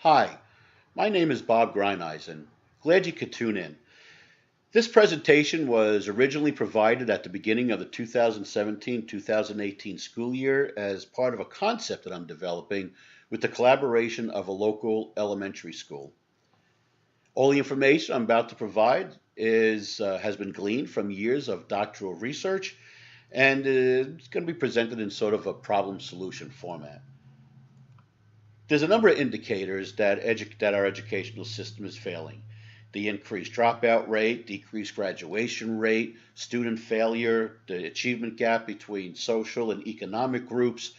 Hi, my name is Bob Greneisen. Glad you could tune in. This presentation was originally provided at the beginning of the 2017-2018 school year as part of a concept that I'm developing with the collaboration of a local elementary school. All the information I'm about to provide has been gleaned from years of doctoral research, and it's going to be presented in sort of a problem solution format. There's a number of indicators that our educational system is failing. The increased dropout rate, decreased graduation rate, student failure, the achievement gap between social and economic groups,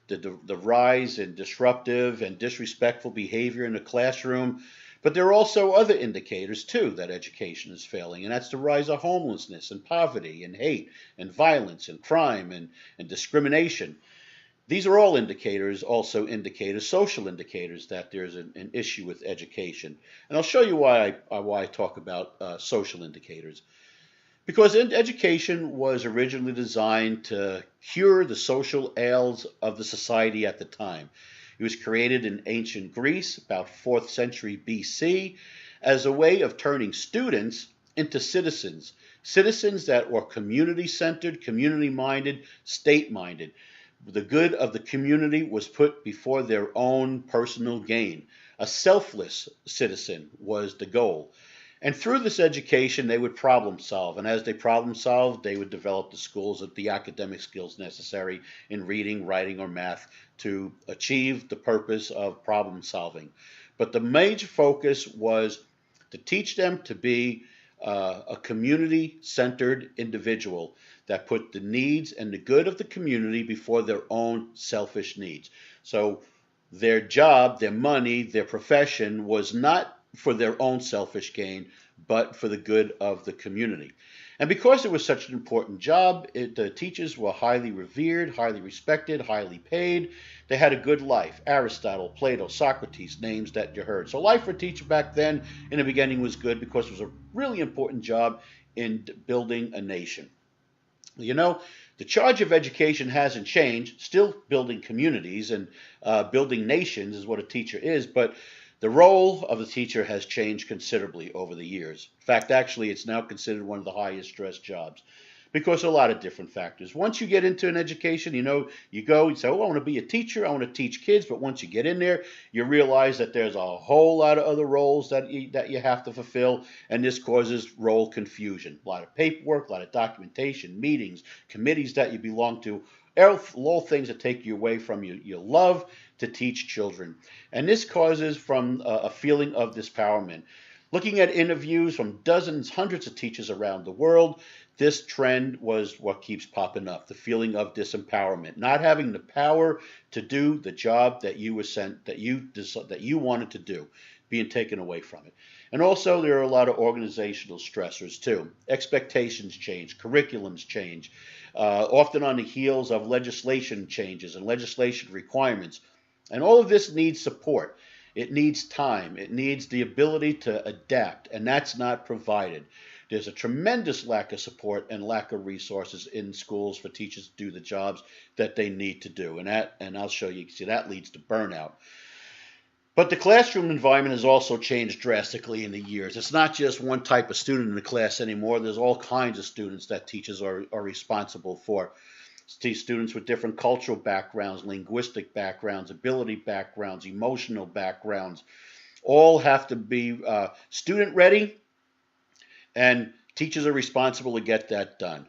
the rise in disruptive and disrespectful behavior in the classroom. But there are also other indicators, too, that education is failing, and that's the rise of homelessness and poverty and hate and violence and crime and discrimination. These are all indicators, also indicators, social indicators that there's an issue with education. And I'll show you why I talk about social indicators. Because education was originally designed to cure the social ails of the society at the time. It was created in ancient Greece, about 4th century BC, as a way of turning students into citizens. Citizens that were community-centered, community-minded, state-minded. The good of the community was put before their own personal gain. A selfless citizen was the goal. And through this education, they would problem solve. And as they problem solved, they would develop the skills of the academic skills necessary in reading, writing, or math to achieve the purpose of problem solving. But the major focus was to teach them to be a community-centered individual that put the needs and the good of the community before their own selfish needs. So their job, their money, their profession was not for their own selfish gain, but for the good of the community. And because it was such an important job, the teachers were highly revered, highly respected, highly paid. They had a good life. Aristotle, Plato, Socrates, names that you heard. So life for a teacher back then in the beginning was good because it was a really important job in building a nation. You know, the charge of education hasn't changed, still building communities and building nations is what a teacher is, but the role of the teacher has changed considerably over the years. In fact, actually, it's now considered one of the highest stress jobs because of a lot of different factors. Once you get into an education, you go and say, oh, I want to be a teacher, I want to teach kids, but once you get in there, you realize that there's a whole lot of other roles that you have to fulfill, and this causes role confusion. A lot of paperwork, a lot of documentation, meetings, committees that you belong to, all things that take you away from your love to teach children. And this causes from a feeling of dispowerment. Looking at interviews from dozens, hundreds of teachers around the world, this trend was what keeps popping up, the feeling of disempowerment, not having the power to do the job that you were sent, that you wanted to do, being taken away from it. And also there are a lot of organizational stressors too. Expectations change, curriculums change, often on the heels of legislation changes and legislation requirements. And all of this needs support. It needs time. It needs the ability to adapt, and that's not provided. There's a tremendous lack of support and lack of resources in schools for teachers to do the jobs that they need to do. And I'll show you, see, that leads to burnout. But the classroom environment has also changed drastically in the years. It's not just one type of student in the class anymore. There's all kinds of students that teachers are responsible for. Students with different cultural backgrounds, linguistic backgrounds, ability backgrounds, emotional backgrounds, all have to be student ready, and teachers are responsible to get that done.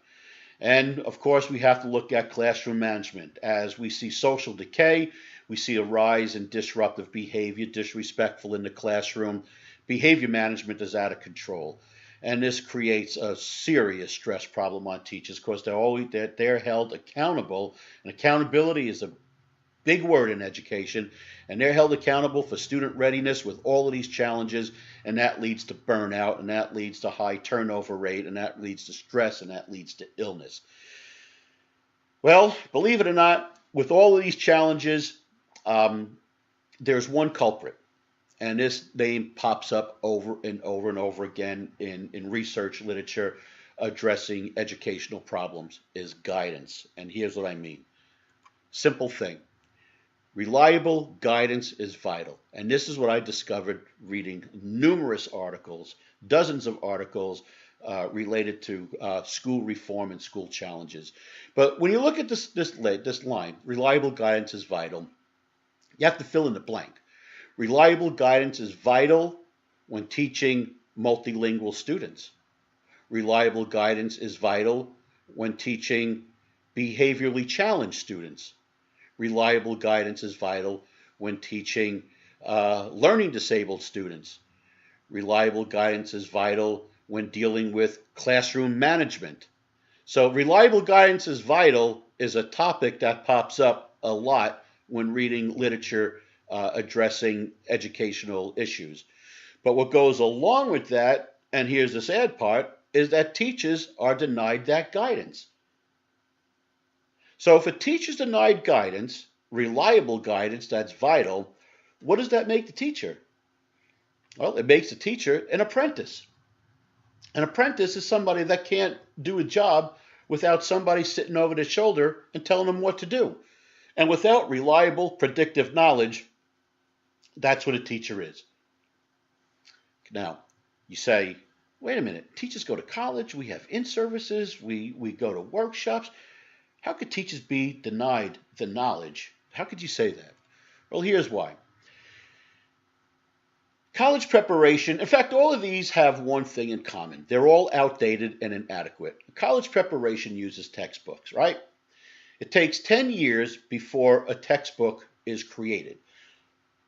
And of course, we have to look at classroom management. As we see social decay, we see a rise in disruptive behavior, disrespectful in the classroom. Behavior management is out of control. And this creates a serious stress problem on teachers because they're held accountable. And accountability is a big word in education. And they're held accountable for student readiness with all of these challenges. And that leads to burnout, and that leads to high turnover rate, and that leads to stress, and that leads to illness. Well, believe it or not, with all of these challenges, there's one culprit. And this name pops up over and over and over again in research literature addressing educational problems is guidance. And here's what I mean. Simple thing. Reliable guidance is vital. And this is what I discovered reading numerous articles, dozens of articles related to school reform and school challenges. But when you look at this line, reliable guidance is vital, you have to fill in the blank. Reliable guidance is vital when teaching multilingual students. Reliable guidance is vital when teaching behaviorally challenged students. Reliable guidance is vital when teaching learning disabled students. Reliable guidance is vital when dealing with classroom management. So reliable guidance is vital is a topic that pops up a lot when reading literature addressing educational issues. But what goes along with that, and here's the sad part, is that teachers are denied that guidance. So if a teacher's denied guidance, reliable guidance that's vital, what does that make the teacher? Well, it makes the teacher an apprentice. An apprentice is somebody that can't do a job without somebody sitting over their shoulder and telling them what to do. And without reliable, predictive knowledge, that's what a teacher is. Now, you say, wait a minute, teachers go to college, we have in-services, we go to workshops. How could teachers be denied the knowledge? How could you say that? Well, here's why. College preparation, in fact, all of these have one thing in common. They're all outdated and inadequate. College preparation uses textbooks, right? It takes 10 years before a textbook is created.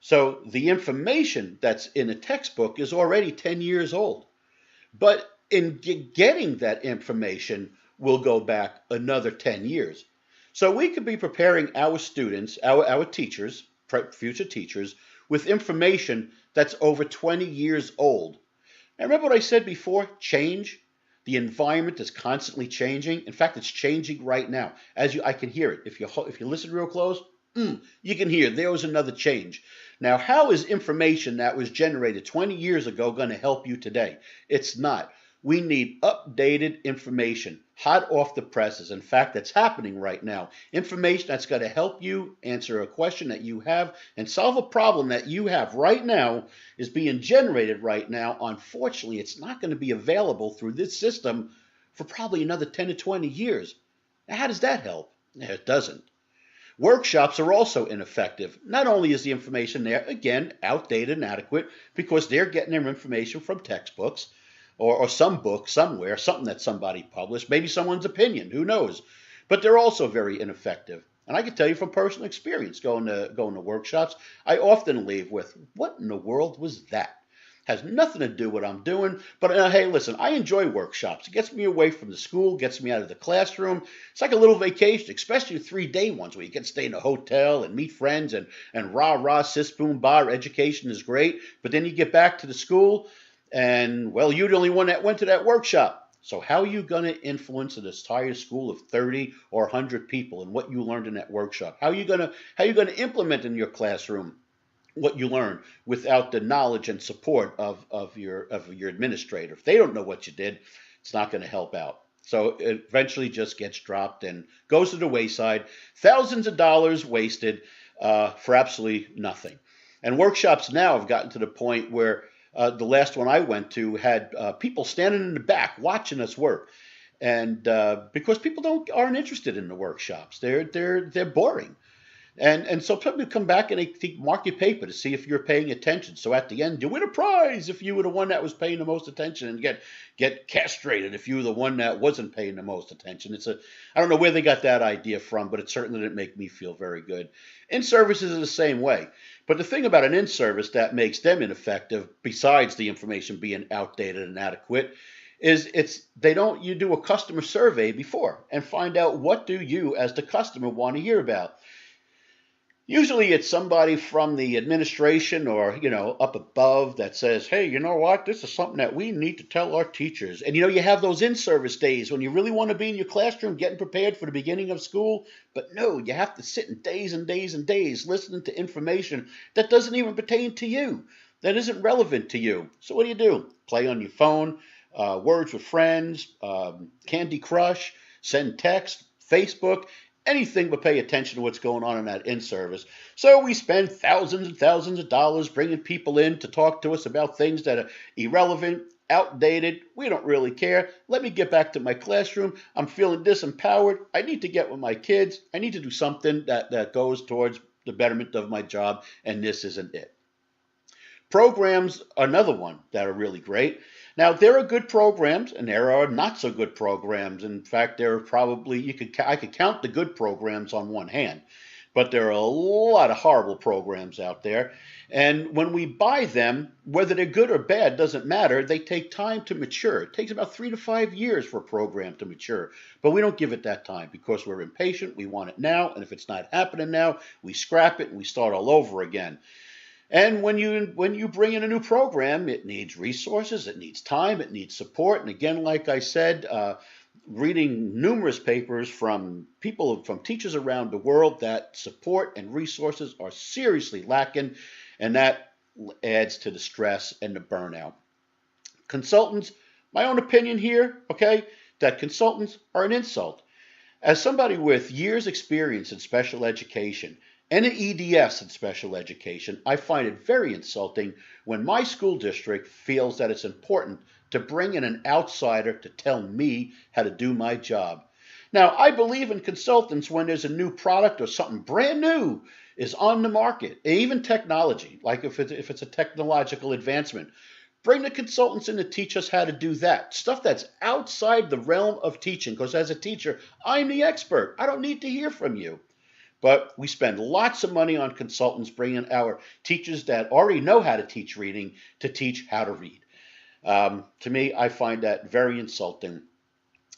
So the information that's in a textbook is already 10 years old. But in getting that information, will go back another 10 years. So we could be preparing our students, our teachers, future teachers, with information that's over 20 years old. And remember what I said before? Change. The environment is constantly changing. In fact, it's changing right now. I can hear it. If you listen real close, you can hear there was another change. Now, how is information that was generated 20 years ago going to help you today? It's not. We need updated information, hot off the presses. In fact, that's happening right now. Information that's going to help you answer a question that you have and solve a problem that you have right now is being generated right now. Unfortunately, it's not going to be available through this system for probably another 10 to 20 years. Now, how does that help? It doesn't. Workshops are also ineffective. Not only is the information there, again, outdated and inadequate because they're getting their information from textbooks, or some book somewhere, something that somebody published, maybe someone's opinion, who knows. But they're also very ineffective. And I can tell you from personal experience going to workshops, I often leave with, what in the world was that? Has nothing to do with what I'm doing. But hey, listen, I enjoy workshops. It gets me away from the school, gets me out of the classroom. It's like a little vacation, especially 3-day ones where you get to stay in a hotel and meet friends and rah, sis, boom, bar. Education is great. But then you get back to the school, and, well, you're the only one that went to that workshop. So how are you going to influence an entire school of 30 or 100 people in what you learned in that workshop? How are you going to implement in your classroom what you learned without the knowledge and support of your administrator? If they don't know what you did, it's not going to help out. So it eventually just gets dropped and goes to the wayside. Thousands of dollars wasted for absolutely nothing. And workshops now have gotten to the point where the last one I went to had people standing in the back watching us work, and because people aren't interested in the workshops, they're boring, and so people come back and they mark your paper to see if you're paying attention. So at the end, you win a prize if you were the one that was paying the most attention, and get castrated if you were the one that wasn't paying the most attention. I don't know where they got that idea from, but it certainly didn't make me feel very good. In-services are the same way. But the thing about an in-service that makes them ineffective, besides the information being outdated and inadequate, is you do a customer survey before and find out what do you as the customer want to hear about. Usually it's somebody from the administration or, up above that says, hey, you know what, this is something that we need to tell our teachers. And, you have those in-service days when you really want to be in your classroom getting prepared for the beginning of school. But no, you have to sit in days and days and days listening to information that doesn't even pertain to you, that isn't relevant to you. So what do? Play on your phone, words with friends, Candy Crush, send text, Facebook. anything but pay attention to what's going on in that in-service. So we spend thousands and thousands of dollars bringing people in to talk to us about things that are irrelevant, outdated. We don't really care. Let me get back to my classroom. I'm feeling disempowered. I need to get with my kids. I need to do something that goes towards the betterment of my job, and this isn't it. Programs are another one that are really great. Now, there are good programs and there are not so good programs. In fact, there are probably, I could count the good programs on one hand, but there are a lot of horrible programs out there. And when we buy them, whether they're good or bad doesn't matter. They take time to mature. It takes about 3 to 5 years for a program to mature, but we don't give it that time because we're impatient. We want it now, and if it's not happening now, we scrap it and we start all over again. And when you bring in a new program, it needs resources, it needs time, it needs support. And again, like I said, reading numerous papers from teachers around the world, that support and resources are seriously lacking, and that adds to the stress and the burnout. Consultants, my own opinion here, okay, that consultants are an insult. As somebody with years experience in special education, and an EDS in special education, I find it very insulting when my school district feels that it's important to bring in an outsider to tell me how to do my job. Now, I believe in consultants when there's a new product or something brand new is on the market, even technology, like if it's a technological advancement. Bring the consultants in to teach us how to do that. Stuff that's outside the realm of teaching, because as a teacher, I'm the expert. I don't need to hear from you. But we spend lots of money on consultants bringing our teachers that already know how to teach reading to teach how to read. To me, I find that very insulting.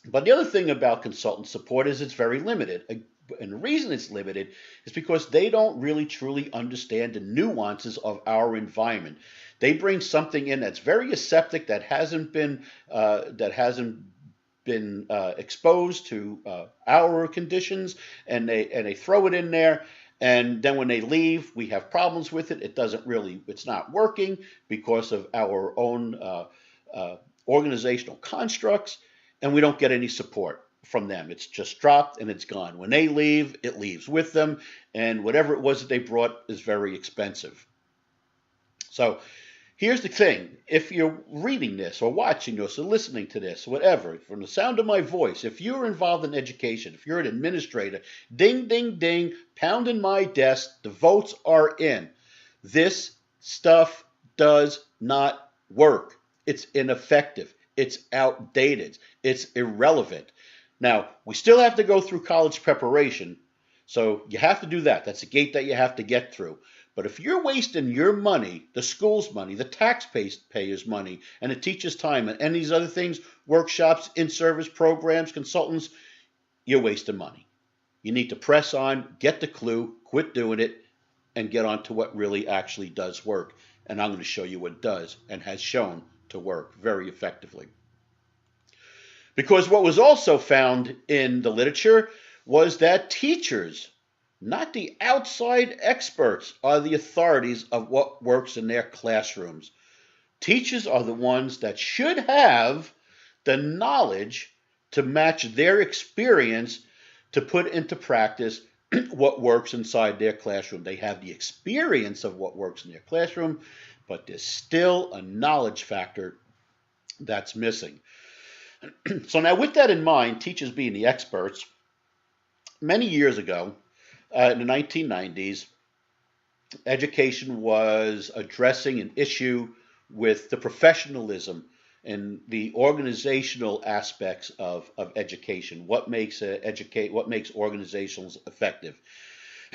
But the other thing about consultant support is it's very limited. And the reason it's limited is because they don't really truly understand the nuances of our environment. They bring something in that's very aseptic, that hasn't been exposed to our conditions, and they throw it in there, and then when they leave, we have problems with it. It's not working because of our own organizational constructs, and we don't get any support from them. It's just dropped and it's gone. When they leave, it leaves with them, and whatever it was that they brought is very expensive. So here's the thing. If you're reading this or watching this or listening to this, whatever, from the sound of my voice, if you're involved in education, if you're an administrator, ding, ding, ding, pounding my desk, the votes are in. This stuff does not work. It's ineffective. It's outdated. It's irrelevant. Now, we still have to go through college preparation, so you have to do that. That's a gate that you have to get through. But if you're wasting your money, the school's money, the taxpayers' money, and the teacher's time, and these other things, workshops, in-service programs, consultants, you're wasting money. You need to press on, get the clue, quit doing it, and get on to what really actually does work. And I'm going to show you what does and has shown to work very effectively. Because what was also found in the literature was that teachers, not the outside experts, are the authorities of what works in their classrooms. Teachers are the ones that should have the knowledge to match their experience to put into practice what works inside their classroom. They have the experience of what works in their classroom, but there's still a knowledge factor that's missing. So now, with that in mind, teachers being the experts, many years ago, in the 1990s, education was addressing an issue with the professionalism and the organizational aspects of education. What makes organizations effective?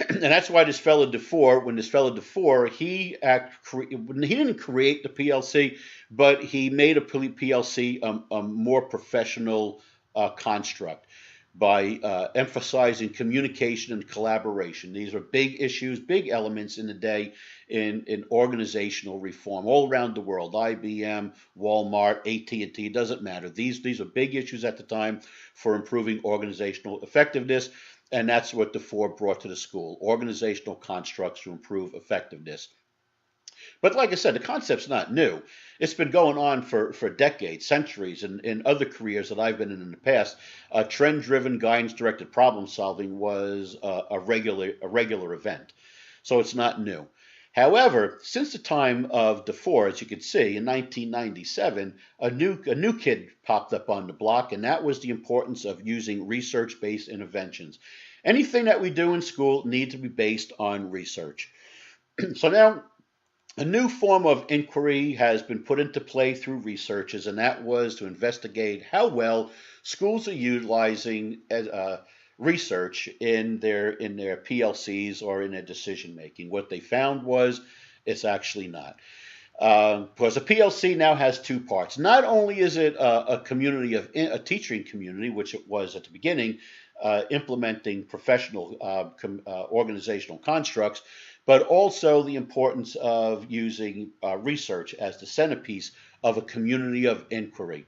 And that's why this fellow DeFore, he didn't create the PLC, but he made a PLC a more professional construct by emphasizing communication and collaboration. These are big issues, big elements in the day in organizational reform all around the world. IBM, Walmart, AT&T, it doesn't matter. These are big issues at the time for improving organizational effectiveness. And that's what DeFore brought to the school, organizational constructs to improve effectiveness. But like I said, the concept's not new. It's been going on for decades, centuries, and in other careers that I've been in the past. Trend-driven, guidance-directed problem solving was a regular event, so it's not new. However, since the time of DeFore, as you can see, in 1997, a new kid popped up on the block, and that was the importance of using research-based interventions. Anything that we do in school needs to be based on research. So now a new form of inquiry has been put into play through researchers, and that was to investigate how well schools are utilizing research in their PLCs or in their decision making. What they found was it's actually not. Because a PLC now has two parts. Not only is it a community of a teaching community, which it was at the beginning, implementing professional organizational constructs, but also the importance of using research as the centerpiece of a community of inquiry.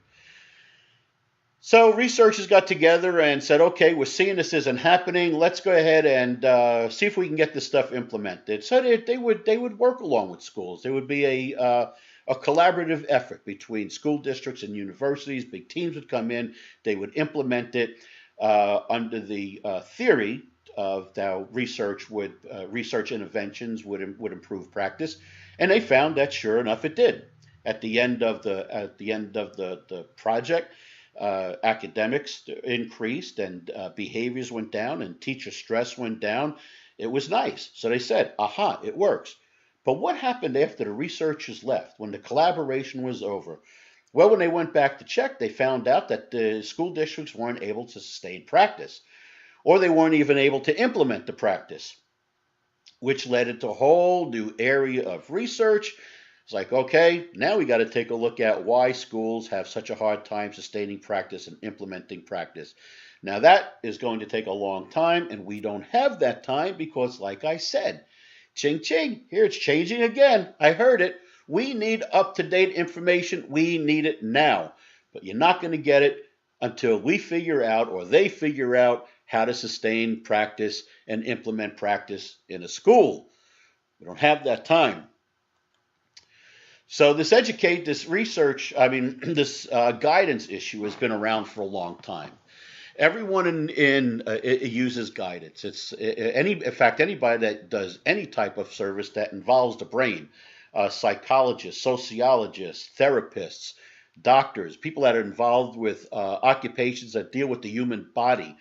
So researchers got together and said, okay, we're seeing this isn't happening. Let's go ahead and see if we can get this stuff implemented. So they would work along with schools. There would be a collaborative effort between school districts and universities. Big teams would come in. They would implement it under the theory of how research interventions would improve practice, and they found that sure enough it did. At the end of the project, academics increased and behaviors went down and teacher stress went down. It was nice. So they said, aha, it works. But what happened after the researchers left, when the collaboration was over? Well, when they went back to check, they found out that the school districts weren't able to sustain practice, or they weren't even able to implement the practice, which led into a whole new area of research. It's like, okay, now we got to take a look at why schools have such a hard time sustaining practice and implementing practice. Now that is going to take a long time, and we don't have that time because, like I said, ching ching, here it's changing again. I heard it. We need up-to-date information. We need it now. But you're not going to get it until we figure out, or they figure out, how to sustain practice and implement practice in a school. We don't have that time. So this guidance issue has been around for a long time. Everyone it uses guidance. In fact, anybody that does any type of service that involves the brain, psychologists, sociologists, therapists, doctors, people that are involved with occupations that deal with the human body,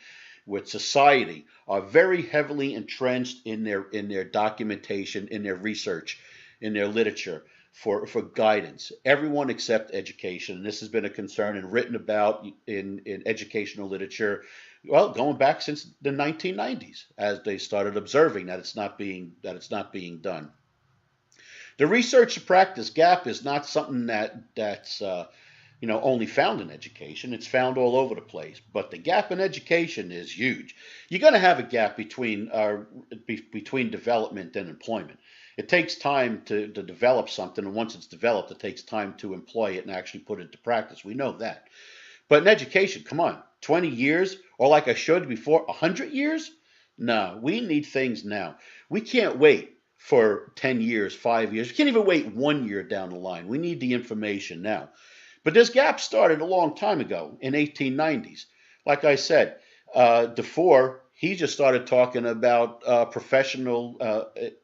with society, are very heavily entrenched in their documentation, in their research, in their literature for guidance. Everyone except education. And this has been a concern and written about in educational literature, well, going back since the 1990s, as they started observing that it's not being done. The research to practice gap is not something that's only found in education. It's found all over the place. But the gap in education is huge. You're going to have a gap between development and employment. It takes time to develop something, and once it's developed, it takes time to employ it and actually put it into practice. We know that. But in education, come on, 20 years, or like I showed you before, 100 years? No, we need things now. We can't wait for 10 years, 5 years. We can't even wait 1 year down the line. We need the information now. But this gap started a long time ago, in 1890s. Like I said, DeFore, he just started talking about professional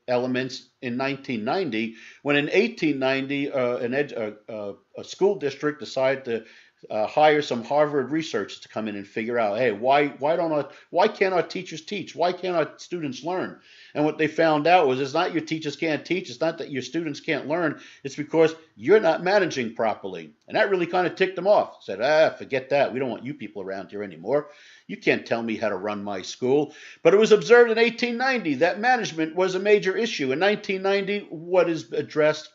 elements in 1990, when in 1890 a school district decided to hire some Harvard researchers to come in and figure out, hey, why can't our teachers teach? Why can't our students learn? And what they found out was it's not your teachers can't teach. It's not that your students can't learn. It's because you're not managing properly. And that really kind of ticked them off. Said, forget that. We don't want you people around here anymore. You can't tell me how to run my school. But it was observed in 1890 that management was a major issue. In 1990, what is addressed?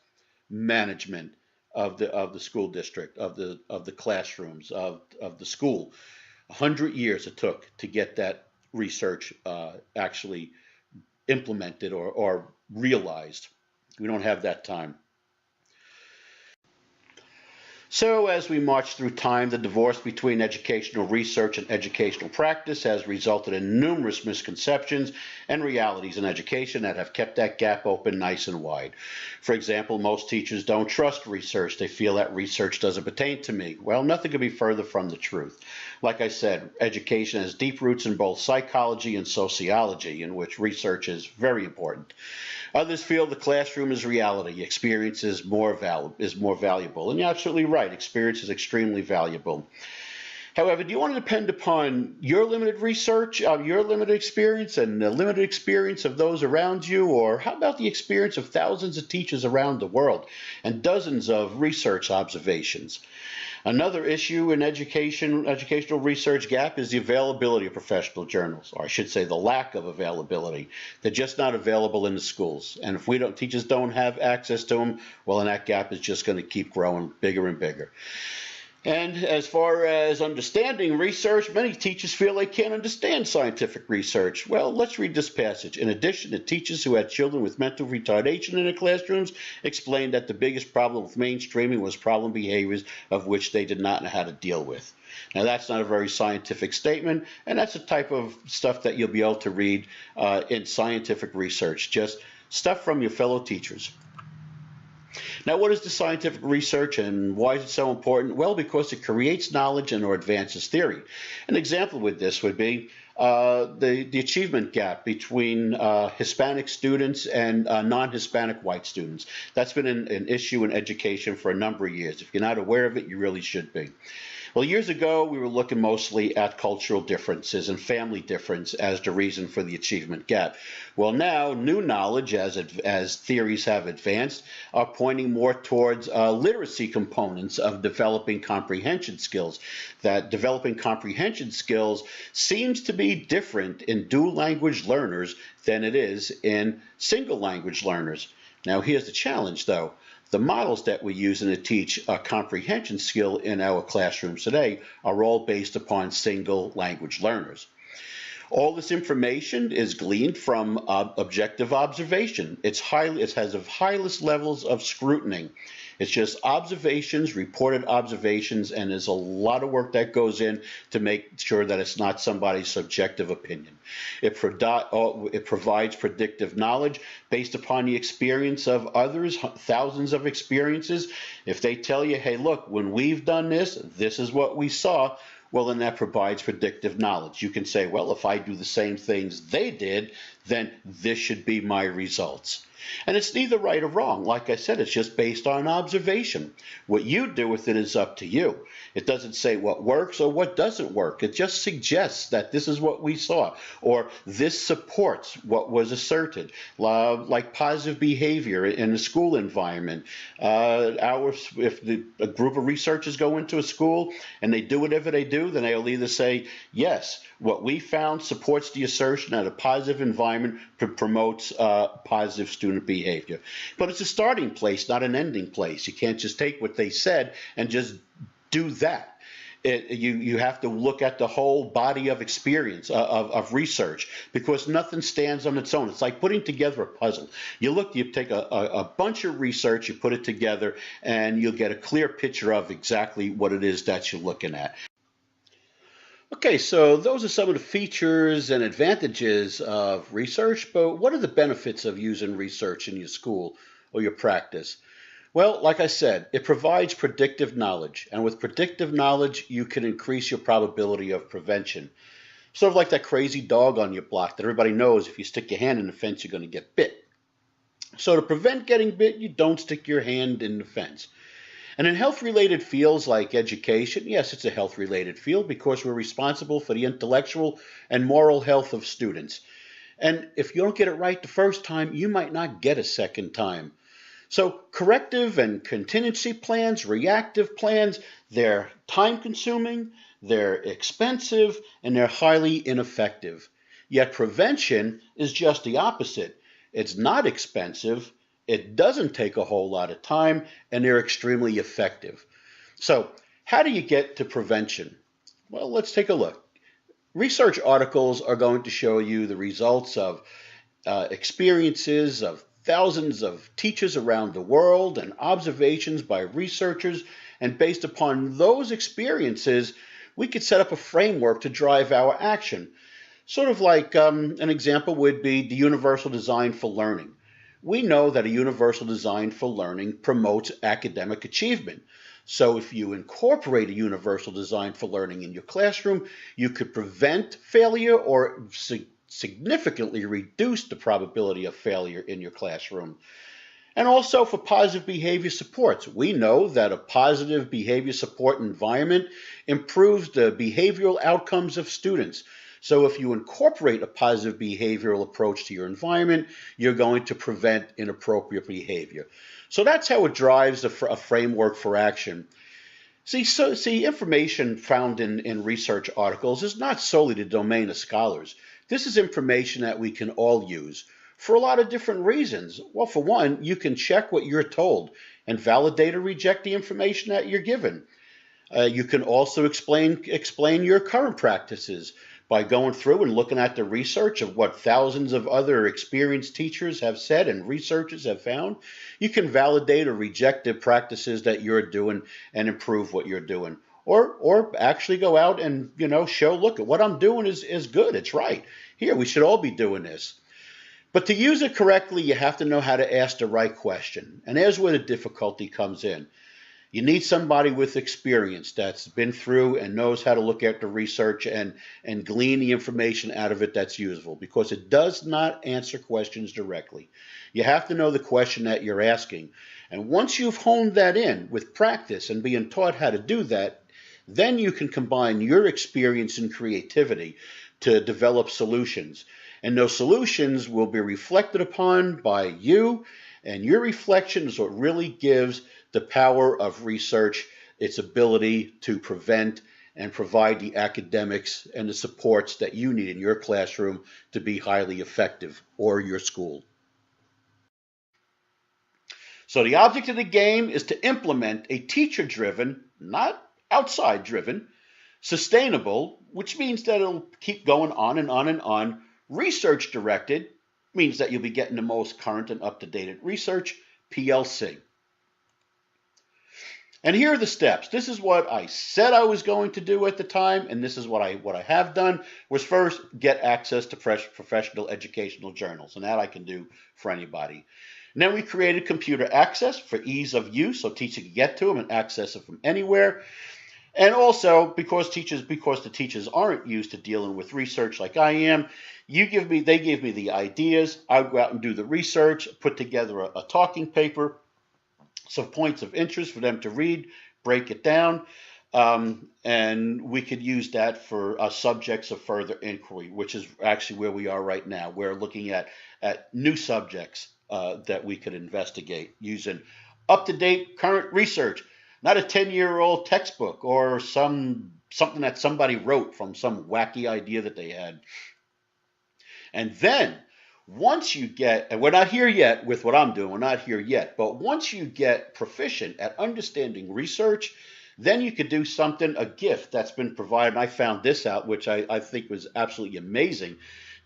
Management of the school district, of the classrooms, of the school. 100 years it took to get that research actually implemented or realized. We don't have that time. So, as we march through time, the divorce between educational research and educational practice has resulted in numerous misconceptions and realities in education that have kept that gap open nice and wide. For example, most teachers don't trust research. They feel that research doesn't pertain to me. Well, nothing could be further from the truth. Like I said, education has deep roots in both psychology and sociology, in which research is very important. Others feel the classroom is reality. Experience is more valuable. And you're absolutely right. Experience is extremely valuable. However, do you want to depend upon your limited research, your limited experience, and the limited experience of those around you? Or how about the experience of thousands of teachers around the world and dozens of research observations? Another issue in educational research gap is the availability of professional journals, or I should say the lack of availability. They're just not available in the schools. And if teachers don't have access to them, well, then that gap is just going to keep growing bigger and bigger. And as far as understanding research, many teachers feel they can't understand scientific research. Well, let's read this passage. In addition, the teachers who had children with mental retardation in their classrooms explained that the biggest problem with mainstreaming was problem behaviors of which they did not know how to deal with. Now, that's not a very scientific statement, and that's the type of stuff that you'll be able to read in scientific research, just stuff from your fellow teachers. Now, what is the scientific research and why is it so important? Well, because it creates knowledge and or advances theory. An example with this would be the achievement gap between Hispanic students and non-Hispanic white students. That's been an issue in education for a number of years. If you're not aware of it, you really should be. Well, years ago, we were looking mostly at cultural differences and family difference as the reason for the achievement gap. Well, now, new knowledge, as theories have advanced, are pointing more towards literacy components of developing comprehension skills. That developing comprehension skills seems to be different in dual language learners than it is in single language learners. Now, here's the challenge, though. The models that we're using to teach a comprehension skill in our classrooms today are all based upon single language learners. All this information is gleaned from objective observation. It has the highest levels of scrutiny. It's just observations, reported observations, and there's a lot of work that goes in to make sure that it's not somebody's subjective opinion. It provides predictive knowledge based upon the experience of others, thousands of experiences. If they tell you, hey, look, when we've done this, this is what we saw, well, then that provides predictive knowledge. You can say, well, if I do the same things they did, then this should be my results. And it's neither right or wrong. Like I said, it's just based on observation. What you do with it is up to you. It doesn't say what works or what doesn't work. It just suggests that this is what we saw, or this supports what was asserted, like positive behavior in a school environment. If a group of researchers go into a school and they do whatever they do, then they'll either say, yes, what we found supports the assertion that a positive environment promotes positive student behavior. But it's a starting place, not an ending place. You can't just take what they said and just do that. You have to look at the whole body of experience, of research, because nothing stands on its own. It's like putting together a puzzle. You take a bunch of research, you put it together, and you'll get a clear picture of exactly what it is that you're looking at. Okay, so those are some of the features and advantages of research, but what are the benefits of using research in your school or your practice? Well, like I said, it provides predictive knowledge, and with predictive knowledge, you can increase your probability of prevention. Sort of like that crazy dog on your block that everybody knows if you stick your hand in the fence, you're going to get bit. So to prevent getting bit, you don't stick your hand in the fence. And in health-related fields like education, yes, it's a health-related field because we're responsible for the intellectual and moral health of students. And if you don't get it right the first time, you might not get a second time. So corrective and contingency plans, reactive plans, they're time-consuming, they're expensive, and they're highly ineffective. Yet prevention is just the opposite. It's not expensive. It doesn't take a whole lot of time, and they're extremely effective. So how do you get to prevention? Well, let's take a look. Research articles are going to show you the results of experiences of thousands of teachers around the world and observations by researchers, And based upon those experiences, we could set up a framework to drive our action. Sort of like an example would be the universal design for learning. We know that a universal design for learning promotes academic achievement. So if you incorporate a universal design for learning in your classroom, you could prevent failure or significantly reduce the probability of failure in your classroom. And also for positive behavior supports. We know that a positive behavior support environment improves the behavioral outcomes of students. So if you incorporate a positive behavioral approach to your environment, you're going to prevent inappropriate behavior. So that's how it drives a framework for action. See, information found in research articles is not solely the domain of scholars. This is information that we can all use for a lot of different reasons. Well, for one, you can check what you're told and validate or reject the information that you're given. You can also explain your current practices by going through and looking at the research of what thousands of other experienced teachers have said and researchers have found. You can validate or reject the practices that you're doing and improve what you're doing. Or actually go out and, show, look, at what I'm doing is good. It's right. Here, we should all be doing this. But to use it correctly, you have to know how to ask the right question. And there's where the difficulty comes in. You need somebody with experience that's been through and knows how to look at the research and glean the information out of it that's useful, because it does not answer questions directly. You have to know the question that you're asking. And once you've honed that in with practice and being taught how to do that, then you can combine your experience and creativity to develop solutions. And those solutions will be reflected upon by you, and your reflection is what really gives the power of research its ability to prevent and provide the academics and the supports that you need in your classroom to be highly effective, or your school. So the object of the game is to implement a teacher-driven, not outside-driven, sustainable, which means that it'll keep going on and on and on. Research-directed means that you'll be getting the most current and up-to-date research, PLC. And here are the steps. This is what I said I was going to do at the time, and this is what I have done, was first get access to professional educational journals, and that I can do for anybody. And then we created computer access for ease of use, so teachers can get to them and access it from anywhere. And also, because the teachers aren't used to dealing with research like I am, they give me the ideas, I go out and do the research, put together a talking paper, some points of interest for them to read, break it down, and we could use that for subjects of further inquiry, which is actually where we are right now. We're looking at new subjects that we could investigate using up-to-date current research, not a 10-year-old textbook or something that somebody wrote from some wacky idea that they had. And then once you get, and we're not here yet with what I'm doing, we're not here yet, but once you get proficient at understanding research, then you could do something, a gift that's been provided. And I found this out, which I think was absolutely amazing,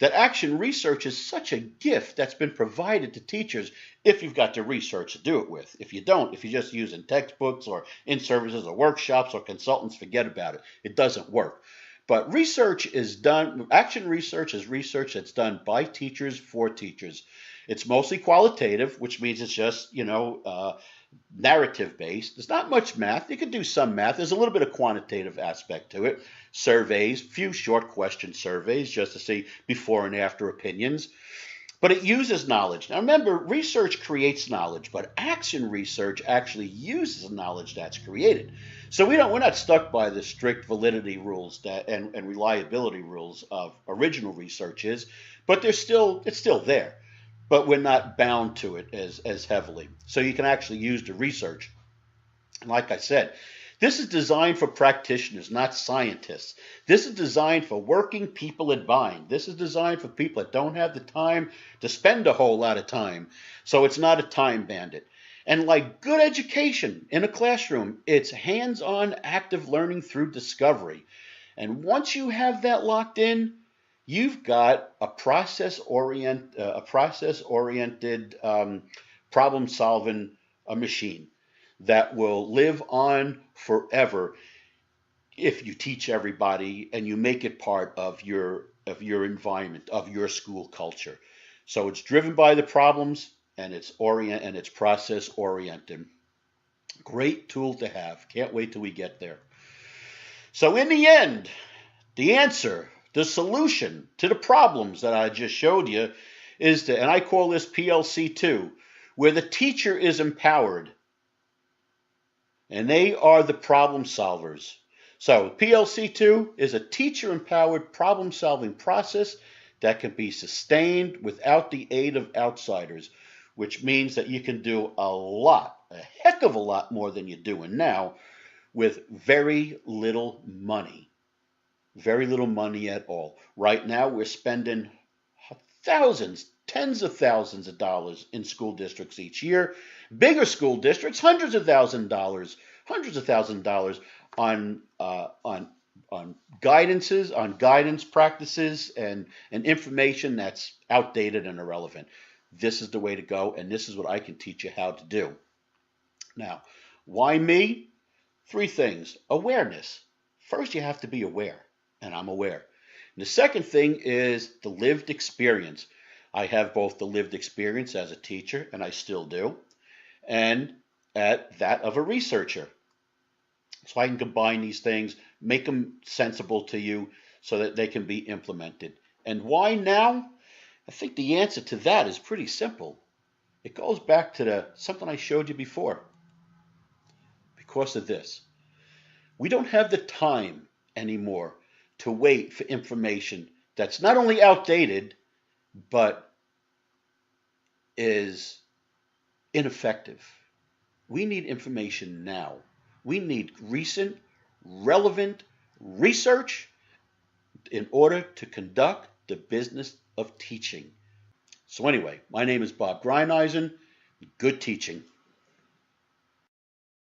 that action research is such a gift that's been provided to teachers if you've got the research to do it with. If you don't, if you're just using textbooks or in-services or workshops or consultants, forget about it. It doesn't work. But research is done, action research is research that's done by teachers for teachers. It's mostly qualitative, which means it's just, narrative based. There's not much math. You can do some math. There's a little bit of quantitative aspect to it. Surveys, few short question surveys just to see before and after opinions. But it uses knowledge. Now remember, research creates knowledge, but action research actually uses knowledge that's created. So we're not stuck by the strict validity rules and reliability rules of original research is, but it's still there. But we're not bound to it as heavily. So you can actually use the research. And like I said, this is designed for practitioners, not scientists. This is designed for working people at mind. This is designed for people that don't have the time to spend a whole lot of time. So it's not a time bandit. And like good education in a classroom, it's hands-on active learning through discovery. And once you have that locked in, you've got a process-oriented problem-solving machine. that will live on forever if you teach everybody and you make it part of your environment, of your school culture. So it's driven by the problems and it's process oriented. Great tool to have. Can't wait till we get there. So in the end, the answer, the solution to the problems that I just showed you and I call this PLC 2, where the teacher is empowered and they are the problem solvers. So PLC 2 is a teacher empowered problem solving process that can be sustained without the aid of outsiders, which means that you can do a heck of a lot more than you're doing now with very little money. Very little money at all. Right now, we're spending thousands, tens of thousands of dollars in school districts each year. Bigger school districts, hundreds of thousands of dollars on guidances, on guidance practices, and information that's outdated and irrelevant. This is the way to go, and this is what I can teach you how to do. Now, why me? 3 things. Awareness. First, you have to be aware, and I'm aware. And the second thing is the lived experience. I have both the lived experience as a teacher, and I still do, and at that of a researcher. So I can combine these things, make them sensible to you so that they can be implemented. And why now? I think the answer to that is pretty simple. It goes back to something I showed you before. Because of this. We don't have the time anymore to wait for information that's not only outdated, but is ineffective. We need information now. We need recent, relevant research in order to conduct the business of teaching. So anyway, my name is Bob Greinizen. Good teaching.